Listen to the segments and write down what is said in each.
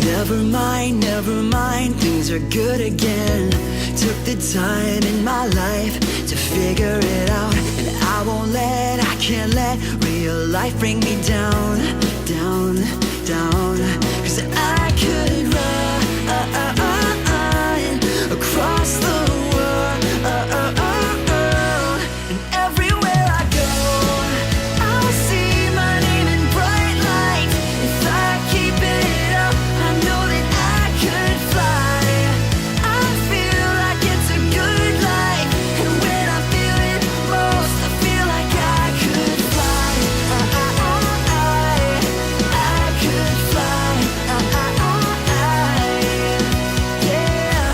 never mind, things are good again. Took the time in my life to figure it out, and I can't let real life bring me down, down, down. 'Cause I could run across the world, and everywhere I go, I'll see my name in bright lights. If I keep it up, I know that I could fly. I feel like it's a good life, and when I feel it most, I feel like I could fly. I could fly. Yeah.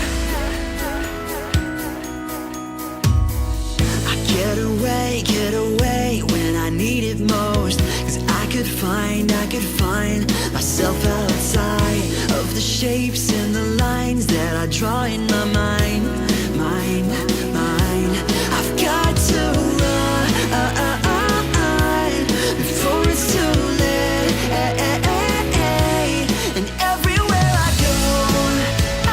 I get away when I need it most. 'Cause I could find myself outside of the shapes and the lines that I draw in my mind, mind. I've got to run before it's too late. And everywhere I go,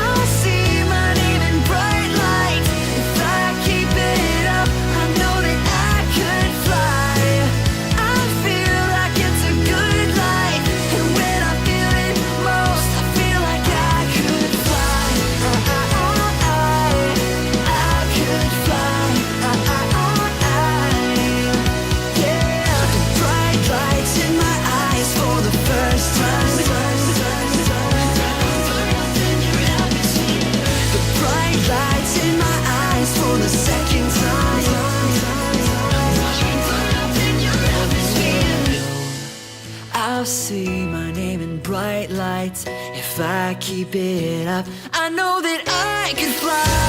I'll see my name in bright lights. If I keep it up, I know that I could fly. I feel like it's a good life, and when I feel it most, I feel like I could fly. I could fly. Yeah. The bright lights in my eyes for the first time. The bright lights in my eyes for the second time. I'll see my name in bright lights. If I keep it up, I know that I can fly.